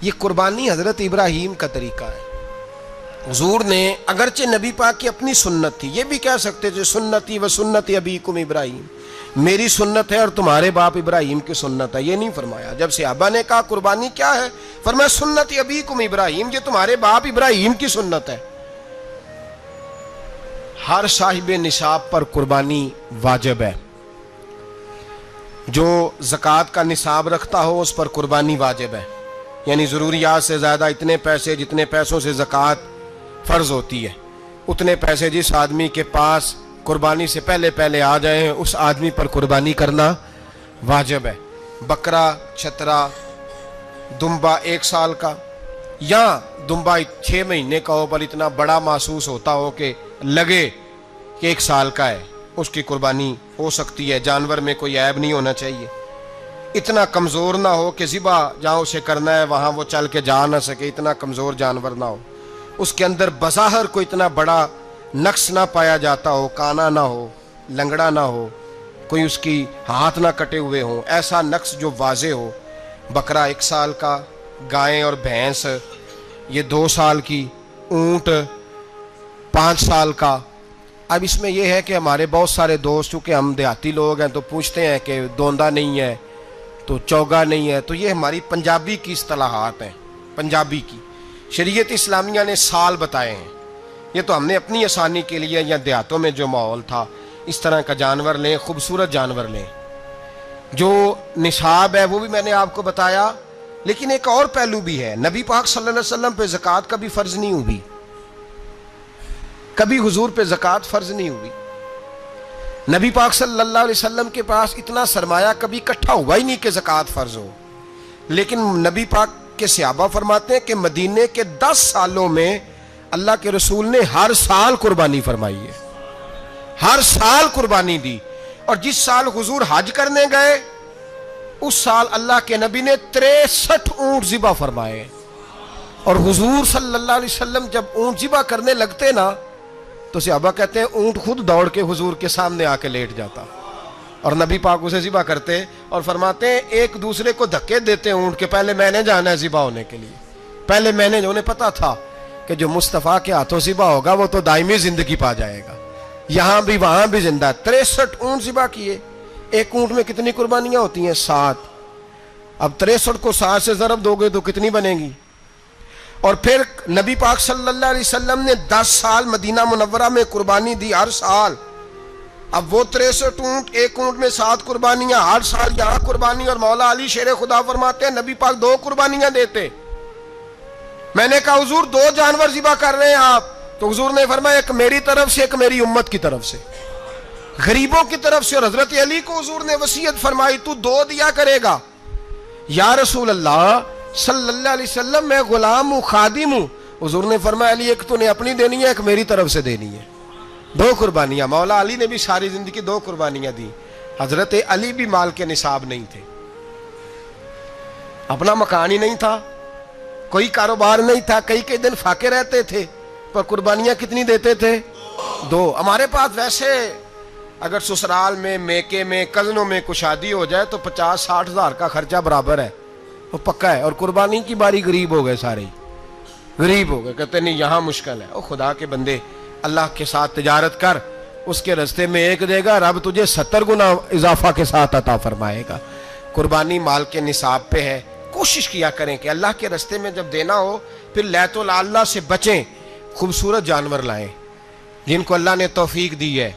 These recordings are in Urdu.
یہ قربانی حضرت ابراہیم کا طریقہ ہے. حضور نے اگرچہ نبی پاک کی اپنی سنت تھی، یہ بھی کہہ سکتے تھے سنتی و سنت ابیکم ابراہیم، میری سنت ہے اور تمہارے باپ ابراہیم کی سنت ہے. یہ نہیں فرمایا. جب صحابہ نے کہا قربانی کیا ہے، فرمایا سنت ابیکم ابراہیم، یہ تمہارے باپ ابراہیم کی سنت ہے. ہر صاحب نصاب پر قربانی واجب ہے. جو زکوٰۃ کا نصاب رکھتا ہو اس پر قربانی واجب ہے، یعنی ضروریات سے زیادہ اتنے پیسے، جتنے پیسوں سے زکوٰۃ فرض ہوتی ہے اتنے پیسے جس آدمی کے پاس قربانی سے پہلے آ جائیں اس آدمی پر قربانی کرنا واجب ہے. بکرا، چھترا، دمبا 1 سال کا یا دمبا 6 مہینے کا ہو پر اتنا بڑا محسوس ہوتا ہو کہ لگے کہ 1 سال کا ہے، اس کی قربانی ہو سکتی ہے. جانور میں کوئی عیب نہیں ہونا چاہیے، اتنا کمزور نہ ہو کہ ذبح جہاں اسے کرنا ہے وہاں وہ چل کے جا نہ سکے، اتنا کمزور جانور نہ ہو، اس کے اندر بظاہر کوئی اتنا بڑا نقص نہ پایا جاتا ہو، کانا نہ ہو، لنگڑا نہ ہو، کوئی اس کی ہاتھ نہ کٹے ہوئے ہوں، ایسا نقص جو واضح ہو. بکرا 1 سال کا، گائیں اور بھینس یہ 2 سال کی، اونٹ 5 سال کا. اب اس میں یہ ہے کہ ہمارے بہت سارے دوست، چونکہ ہم دیہاتی لوگ ہیں تو پوچھتے ہیں کہ دوندا نہیں ہے تو چوگا نہیں ہے، تو یہ ہماری پنجابی کی اصطلاحات ہیں. پنجابی کی شریعت اسلامیہ نے سال بتائے ہیں، یہ تو ہم نے اپنی آسانی کے لیے، یا دیہاتوں میں جو ماحول تھا اس طرح کا جانور لیں، خوبصورت جانور لیں. جو نصاب ہے وہ بھی میں نے آپ کو بتایا، لیکن ایک اور پہلو بھی ہے. نبی پاک صلی اللہ علیہ وسلم پہ زکوٰۃ کبھی فرض نہیں ہوئی، کبھی حضور پہ زکوٰۃ فرض نہیں ہوئی. نبی پاک صلی اللہ علیہ وسلم کے پاس اتنا سرمایہ کبھی اکٹھا ہوا ہی نہیں کہ زکوٰۃ فرض ہو. لیکن نبی پاک کے صحابہ فرماتے ہیں کہ مدینے کے 10 سالوں میں اللہ کے رسول نے ہر سال قربانی فرمائی ہے، ہر سال قربانی دی. اور جس سال حضور حج کرنے گئے اس سال اللہ کے نبی نے 63 اونٹ ذبح فرمائے. اور حضور صلی اللہ علیہ وسلم جب اونٹ ذبح کرنے لگتے نا تو صحابہ کہتے ہیں اونٹ خود دوڑ کے حضور کے سامنے آ کے لیٹ جاتا اور نبی پاک اسے ذبح کرتے اور فرماتے ہیں ایک دوسرے کو دھکے دیتے اونٹ کے، پہلے میں نے جانا ہے ذبح ہونے کے لیے، پہلے میں نے. انہیں پتا تھا کہ جو مصطفیٰ کے ہاتھوں ذبح ہوگا وہ تو دائمی زندگی پا جائے گا، یہاں بھی وہاں بھی زندہ. 63 اونٹ ذبح کیے. ایک اونٹ میں کتنی قربانیاں ہوتی ہیں؟ 7. اب 63 کو 7 سے ضرب دو گے تو کتنی بنے گی؟ اور پھر نبی پاک صلی اللہ علیہ وسلم نے 10 سال مدینہ منورہ میں قربانی دی، ہر سال. اب وہ 63 اونٹ، ایک اونٹ میں 7 قربانیاں، ہر سال یہاں قربانی. اور مولا علی شیر خدا فرماتے ہیں نبی پاک 2 قربانیاں دیتے. میں نے کہا حضور 2 جانور ذبح کر رہے ہیں آپ، تو حضور نے فرمایا ایک میری طرف سے، ایک میری امت کی طرف سے، غریبوں کی طرف سے. اور حضرت علی کو حضور نے وصیت فرمائی تو 2 دیا کرے گا. یا رسول اللہ صلی اللہ علیہ وسلم میں غلام ہوں، خادم ہوں. حضور نے فرمایا علی ایک تو نے اپنی دینی ہے، ایک میری طرف سے دینی ہے. 2 قربانیاں. مولا علی نے بھی ساری زندگی 2 قربانیاں دی. حضرت علی بھی مال کے نصاب نہیں تھے، اپنا مکان ہی نہیں تھا، کوئی کاروبار نہیں تھا، کئی دن فاقے رہتے تھے، پر قربانیاں کتنی دیتے تھے؟ 2. ہمارے پاس ویسے اگر سسرال میں، میکے میں، کزنوں میں کچھ شادی ہو جائے تو 50-60 ہزار کا خرچہ برابر ہے، وہ پکا ہے. اور قربانی کی باری غریب ہو گئے، سارے غریب ہو گئے، کہتے نہیں یہاں مشکل ہے. او خدا کے بندے، اللہ کے ساتھ تجارت کر، اس کے رستے میں 1 دے گا، رب تجھے 70 گنا اضافہ کے ساتھ عطا فرمائے گا. قربانی مال کے نصاب پہ ہے. کوشش کیا کریں کہ اللہ کے رستے میں جب دینا ہو پھر لیت اللہ سے بچیں، خوبصورت جانور لائیں. جن کو اللہ نے توفیق دی ہے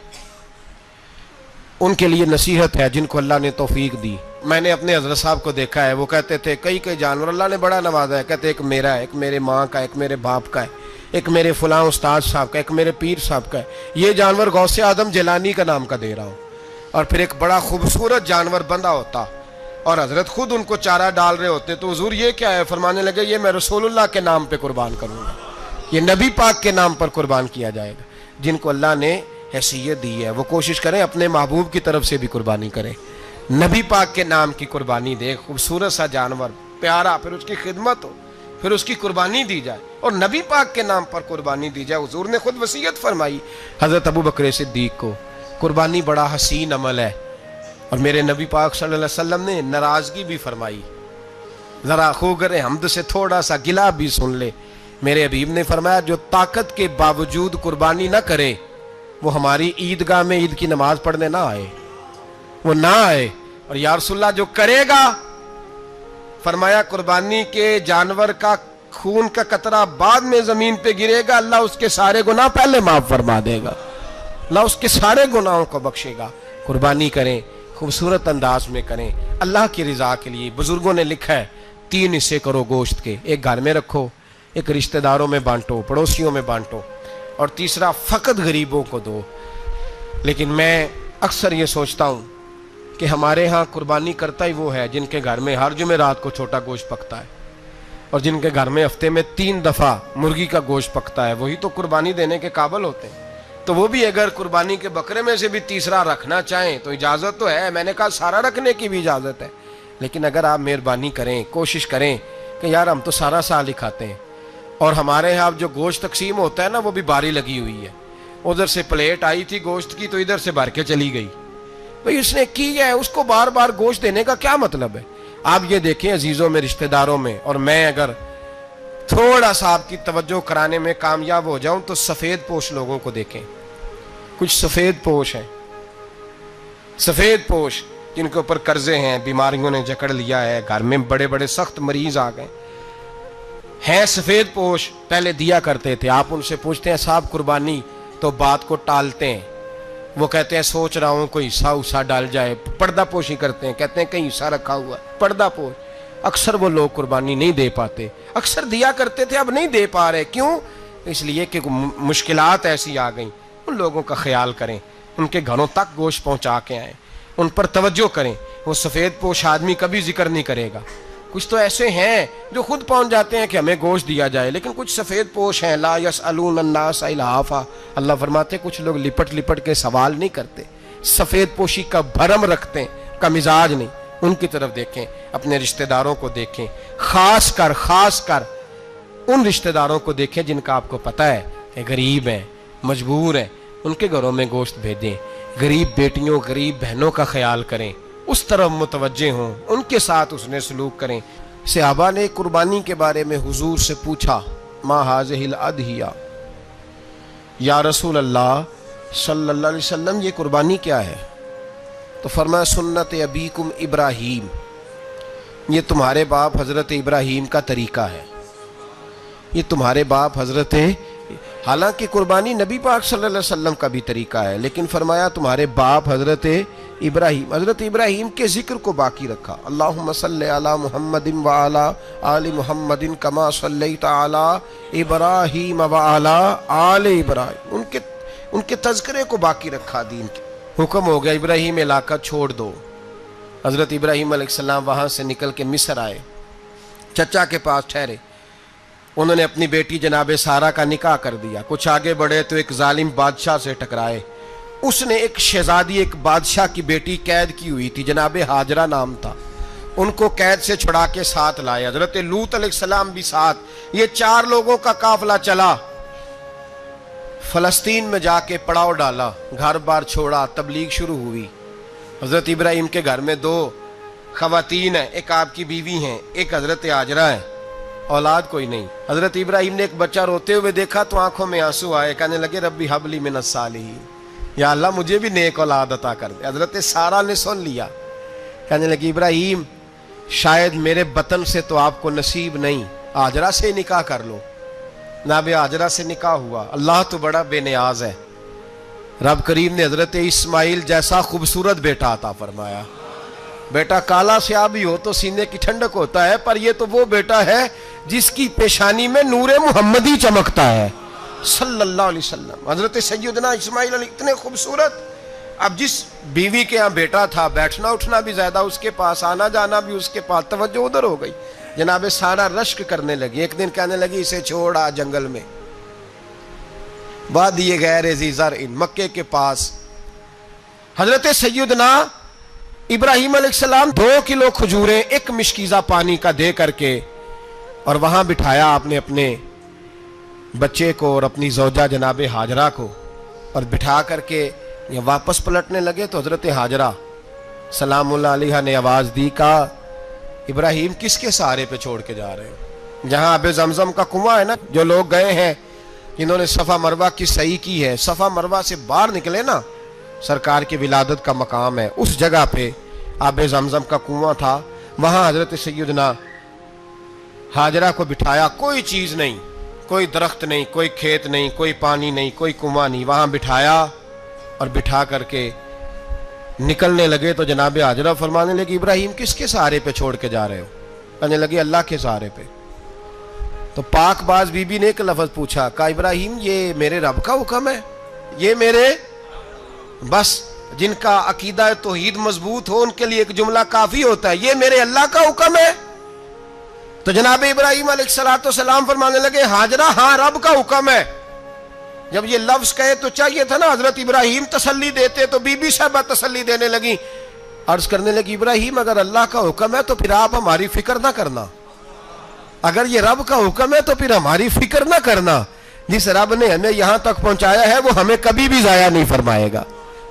ان کے لیے نصیحت ہے، جن کو اللہ نے توفیق دی. میں نے اپنے حضرت صاحب کو دیکھا ہے، وہ کہتے تھے کئی جانور اللہ نے بڑا نوازا ہے، کہتے ایک میرا ہے، ایک میرے ماں کا، ایک میرے باپ کا ہے، ایک میرے فلاں استاد صاحب کا، ایک میرے پیر صاحب کا ہے. یہ جانور غوث اعظم جیلانی کا نام کا دے رہا ہوں. اور پھر ایک بڑا خوبصورت جانور بندھا ہوتا اور حضرت خود ان کو چارہ ڈال رہے ہوتے. تو حضور یہ کیا ہے؟ فرمانے لگے یہ میں رسول اللہ کے نام پہ قربان کروں گا، یہ نبی پاک کے نام پر قربان کیا جائے گا. جن کو اللہ نے حیثیت دی ہے وہ کوشش کریں اپنے محبوب کی طرف سے بھی قربانی کریں، نبی پاک کے نام کی قربانی دے. خوبصورت سا جانور پیارا، پھر اس کی خدمت ہو، پھر اس کی قربانی دی جائے اور نبی پاک کے نام پر قربانی دی جائے. حضور نے خود وصیت فرمائی حضرت ابو بکر صدیق کو، قربانی بڑا حسین عمل ہے. اور میرے نبی پاک صلی اللہ علیہ وسلم نے ناراضگی بھی فرمائی ذرا خوگر حمد سے تھوڑا سا گلا بھی سن لے. میرے حبیب نے فرمایا جو طاقت کے باوجود قربانی نہ کرے وہ ہماری عیدگاہ میں عید کی نماز پڑھنے نہ آئے، وہ نہ آئے. اور یا رسول اللہ جو کرے گا، فرمایا قربانی کے جانور کا خون کا قطرہ بعد میں زمین پہ گرے گا، اللہ اس کے سارے گناہ پہلے معاف فرما دے گا، اللہ اس کے سارے گناہوں کو بخشے گا. قربانی کریں، خوبصورت انداز میں کریں، اللہ کی رضا کے لیے. بزرگوں نے لکھا ہے 3 حصے کرو گوشت کے، ایک گھر میں رکھو، ایک رشتہ داروں میں بانٹو، پڑوسیوں میں بانٹو، اور تیسرا فقط غریبوں کو دو. لیکن میں اکثر یہ سوچتا ہوں کہ ہمارے ہاں قربانی کرتا ہی وہ ہے جن کے گھر میں ہر جمعرات کو چھوٹا گوشت پکتا ہے، اور جن کے گھر میں ہفتے میں 3 دفعہ مرغی کا گوشت پکتا ہے، وہی تو قربانی دینے کے قابل ہوتے ہیں. تو وہ بھی اگر قربانی کے بکرے میں سے بھی تیسرا رکھنا چاہیں تو اجازت تو ہے. میں نے کہا سارا رکھنے کی بھی اجازت ہے، لیکن اگر آپ مہربانی کریں، کوشش کریں کہ یار ہم تو سارا سال ہی کھاتے ہیں، اور ہمارے ہاں جو گوشت تقسیم ہوتا ہے نا وہ بھی باری لگی ہوئی ہے. ادھر سے پلیٹ آئی تھی گوشت کی تو ادھر سے بھر کے چلی گئی. بھئی اس نے کی ہے، اس کو بار بار گوشت دینے کا کیا مطلب ہے؟ آپ یہ دیکھیں عزیزوں میں، رشتہ داروں میں، اور میں اگر تھوڑا سا آپ کی توجہ کرانے میں کامیاب ہو جاؤں تو سفید پوش لوگوں کو دیکھیں. کچھ سفید پوش ہیں، سفید پوش جن کے اوپر قرضے ہیں، بیماریوں نے جکڑ لیا ہے، گھر میں بڑے بڑے سخت مریض آ گئے ہیں. سفید پوش پہلے دیا کرتے تھے. آپ ان سے پوچھتے ہیں صاحب قربانی، تو بات کو ٹالتے ہیں. وہ کہتے ہیں سوچ رہا ہوں کوئی حصہ ڈال جائے. پردہ پوشی کرتے ہیں، کہتے ہیں کہیں حصہ رکھا ہوا ہے، پردہ پوش. اکثر وہ لوگ قربانی نہیں دے پاتے. اکثر دیا کرتے تھے، اب نہیں دے پا رہے. کیوں؟ اس لیے کہ مشکلات ایسی آ گئیں. ان لوگوں کا خیال کریں، ان کے گھروں تک گوشت پہنچا کے آئیں، ان پر توجہ کریں. وہ سفید پوش آدمی کبھی ذکر نہیں کرے گا. کچھ تو ایسے ہیں جو خود پہنچ جاتے ہیں کہ ہمیں گوشت دیا جائے، لیکن کچھ سفید پوش ہیں لا یسألون الناس الحافا. اللہ فرماتے کچھ لوگ لپٹ لپٹ کے سوال نہیں کرتے، سفید پوشی کا بھرم رکھتے ہیں، کا مزاج نہیں. ان کی طرف دیکھیں، اپنے رشتہ داروں کو دیکھیں، خاص کر ان رشتہ داروں کو دیکھیں جن کا آپ کو پتہ ہے کہ غریب ہیں، مجبور ہیں. ان کے گھروں میں گوشت بھیجیں. غریب بیٹیوں، غریب بہنوں کا خیال کریں، اس طرف متوجہ ہوں، ان کے ساتھ اس نے سلوک کریں. صحابہ نے قربانی کے بارے میں حضور سے پوچھا ما هذه الاضحیہ، یا رسول اللہ صلی اللہ علیہ وسلم یہ قربانی کیا ہے؟ تو فرمایا سنت ابیکم ابراہیم، یہ تمہارے باپ حضرت ابراہیم کا طریقہ ہے، یہ تمہارے باپ حضرت، حالانکہ قربانی نبی پاک صلی اللہ علیہ وسلم کا بھی طریقہ ہے، لیکن فرمایا تمہارے باپ حضرت ابراہیم، حضرت ابراہیم کے ذکر کو باقی رکھا. اللہم صلی علی محمد وعلی آل محمد کما صلیت علی ابراہیم وعلی آل ابراہیم. ان کے تذکرے کو باقی رکھا. دین کے حکم ہو گیا ابراہیم علاقہ چھوڑ دو. حضرت ابراہیم علیہ السلام وہاں سے نکل کے مصر آئے، چچا کے پاس ٹھہرے. انہوں نے اپنی بیٹی جناب سارہ کا نکاح کر دیا. کچھ آگے بڑھے تو ایک ظالم بادشاہ سے ٹکرائے. اس نے ایک شہزادی، ایک بادشاہ کی بیٹی قید کی ہوئی تھی، جناب ہاجرہ نام تھا. ان کو قید سے چھڑا کے ساتھ لائے. حضرت لوط علیہ السلام بھی ساتھ. یہ 4 لوگوں کا قافلہ چلا، فلسطین میں جا کے پڑاؤ ڈالا، گھر بار چھوڑا، تبلیغ شروع ہوئی. حضرت ابراہیم کے گھر میں 2 خواتین ہیں، ایک آپ کی بیوی ہیں، ایک حضرت ہاجرہ ہیں. اولاد کوئی نہیں. حضرت ابراہیم نے ایک بچہ روتے ہوئے دیکھا تو آنکھوں میں آنسو آئے، کہنے لگے ربی حب لی من الصالحین، یا اللہ مجھے بھی نیک اولاد عطا کر دے. حضرت سارہ نے سن لیا، کہنے لگی ابراہیم شاید میرے بطن سے تو آپ کو نصیب نہیں، ہاجرہ سے نکاح کر لو. جناب ہاجرہ سے نکاح ہوا. اللہ تو بڑا بے نیاز ہے، رب کریم نے حضرت اسماعیل جیسا خوبصورت بیٹا عطا فرمایا. بیٹا کالا سیاہ بھی ہو تو سینے کی ٹھنڈک ہوتا ہے، پر یہ تو وہ بیٹا ہے جس کی پیشانی میں نور محمدی چمکتا ہے صلی اللہ علیہ وسلم. حضرت سیدنا اسماعیل علیہ اتنے خوبصورت. اب جس بیوی کے ہاں بیٹا تھا، بیٹھنا اٹھنا بھی زیادہ اس کے پاس، آنا جانا بھی اس کے پاس، توجہ ادھر ہو گئی. جناب سارہ رشک کرنے لگی. ایک دن کہنے لگی اسے چھوڑا جنگل میں، وادی غیر ذی زرع، مکے کے پاس. حضرت سیدنا ابراہیم علیہ السلام 2 کلو کھجوریں 1 مشکیزہ پانی کا دے کر کے، اور وہاں بٹھایا آپ نے اپنے بچے کو اور اپنی زوجہ جناب ہاجرہ کو، اور بٹھا کر کے یہ واپس پلٹنے لگے تو حضرت ہاجرہ سلام اللہ علیہ نے آواز دی، کہا ابراہیم کس کے سہارے پہ چھوڑ کے جا رہے ہیں؟ جہاں آب زمزم کا کنواں ہے نا، جو لوگ گئے ہیں جنہوں نے صفا مروہ کی صحیح کی ہے، صفا مروہ سے باہر نکلے نا، سرکار کی ولادت کا مقام ہے، اس جگہ پہ آب زمزم کا کنواں تھا، وہاں حضرت سیدنا ہاجرہ کو بٹھایا، کوئی چیز نہیں، کوئی درخت نہیں، کوئی کھیت نہیں، کوئی پانی نہیں، کوئی کنواں نہیں، وہاں بٹھایا اور بٹھا کر کے نکلنے لگے تو جناب ہاجرہ فرمانے لگی ابراہیم کس کے سہارے پہ چھوڑ کے جا رہے ہو؟ کہنے لگی اللہ کے سہارے پہ۔ تو پاک باز بی بی نے ایک لفظ پوچھا، کہا ابراہیم یہ میرے رب کا حکم ہے، یہ میرے، بس جن کا عقیدہ توحید مضبوط ہو ان کے لیے ایک جملہ کافی ہوتا ہے، یہ میرے اللہ کا حکم ہے۔ تو جناب ابراہیم علیہ السلام فرمانے لگے ہاجرہ ہاں رب کا حکم ہے۔ جب یہ لفظ کہے تو چاہیے تھا نا حضرت ابراہیم تسلی دیتے، تو بی بی صاحبہ تسلی دینے لگی، عرض کرنے لگی ابراہیم اگر اللہ کا حکم ہے تو پھر آپ ہماری فکر نہ کرنا، اگر یہ رب کا حکم ہے تو پھر ہماری فکر نہ کرنا، جس رب نے ہمیں یہاں تک پہنچایا ہے وہ ہمیں کبھی بھی ضائع نہیں فرمائے گا،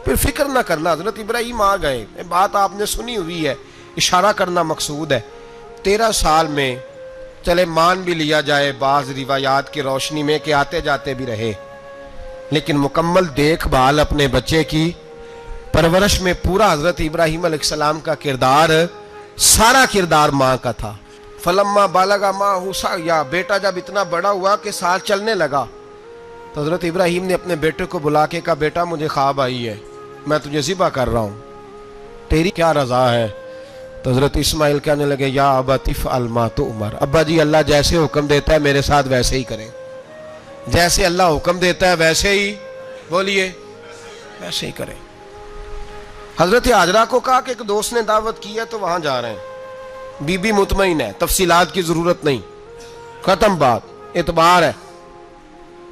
پھر فکر نہ کرنا۔ حضرت ابراہیم آ گئے، بات آپ نے سنی ہوئی ہے، اشارہ کرنا مقصود ہے۔ 13 سال میں چلے مان بھی لیا جائے بعض روایات کی روشنی میں کہ آتے جاتے بھی رہے، لیکن مکمل دیکھ بھال اپنے بچے کی پرورش میں پورا حضرت ابراہیم علیہ السلام کا کردار، سارا کردار ماں کا تھا۔ فلما بالغ معہ سعیا، بیٹا جب اتنا بڑا ہوا کہ سال چلنے لگا تو حضرت ابراہیم نے اپنے بیٹے کو بلا کے کہا بیٹا مجھے خواب آئی ہے، میں تجھے ذبح کر رہا ہوں، تیری کیا رضا ہے؟ تو حضرت اسماعیل کہنے لگے یا ابت افعل ما تؤمر، ابا جی اللہ جیسے حکم دیتا ہے میرے ساتھ ویسے ہی کریں، جیسے اللہ حکم دیتا ہے ویسے ہی، بولیے ویسے ہی کریں۔ حضرت ہاجرہ کو کہا کہ ایک دوست نے دعوت کی ہے تو وہاں جا رہے ہیں، بی بی مطمئن ہے، تفصیلات کی ضرورت نہیں، ختم بات، اعتبار ہے،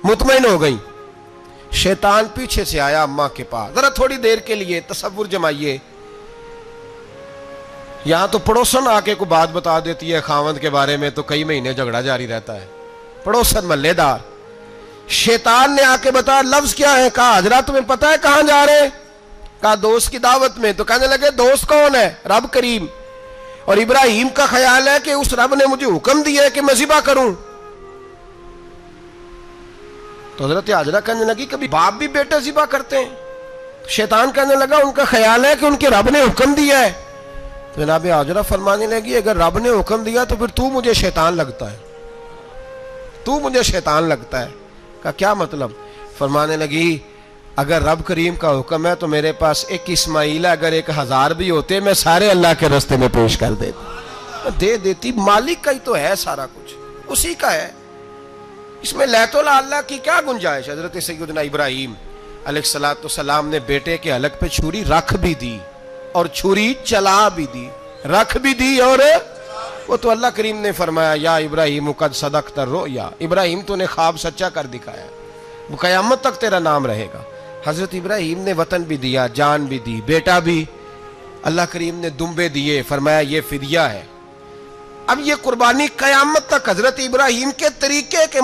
مطمئن ہو گئی۔ شیطان پیچھے سے آیا اماں کے پاس، ذرا تھوڑی دیر کے لیے تصور جمائیے، یہاں تو پڑوسن آ کے کوئی بات بتا دیتی ہے خاوند کے بارے میں تو کئی مہینے جھگڑا جاری رہتا ہے، پڑوسن محلے دار، شیطان نے آ کے بتایا لفظ کیا ہے؟ کہا حاجرہ تمہیں پتہ ہے کہاں جا رہے ہیں؟ کہا دوست کی دعوت میں۔ تو کہنے لگے دوست کون ہے؟ رب کریم، اور ابراہیم کا خیال ہے کہ اس رب نے مجھے حکم دیا ہے کہ میں ذبح کروں۔ تو حضرت ہاجرہ کہنے لگی کبھی باپ بھی بیٹے ذبح کرتے ہیں؟ شیطان کہنے لگا ان کا خیال ہے کہ ان کے رب نے حکم دیا ہے۔ تو جناب ہاجرہ فرمانے لگی اگر رب نے حکم دیا تو پھر تو مجھے شیطان لگتا ہے، تو مجھے شیطان لگتا ہے۔ کا کیا مطلب؟ فرمانے لگی اگر رب کریم کا حکم ہے تو میرے پاس ایک اسماعیل ہے، اگر 1000 بھی ہوتے میں سارے اللہ کے راستے میں پیش کر دے دیتی، مالک کا ہی تو ہے سارا کچھ، اسی کا ہے، اس میں لیت اللہ کی کیا گنجائش؟ حضرت سیدنا ابراہیم علیہ السلام نے بیٹے کے حلق پہ چھری رکھ بھی دی اور چھری چلا بھی دی، رکھ بھی دی، اور وہ تو اللہ کریم نے فرمایا یا ابراہیم قد صدقت الرؤیا، ابراہیم تو نے خواب سچا کر دکھایا، وہ قیامت تک تیرا نام رہے گا۔ حضرت ابراہیم نے وطن بھی دیا، جان بھی دی، بیٹا بھی، اللہ کریم نے دمبے دیے، فرمایا یہ فدیہ ہے۔ اب یہ قربانی قیامت تک حضرت ابراہیم کے طریقے کے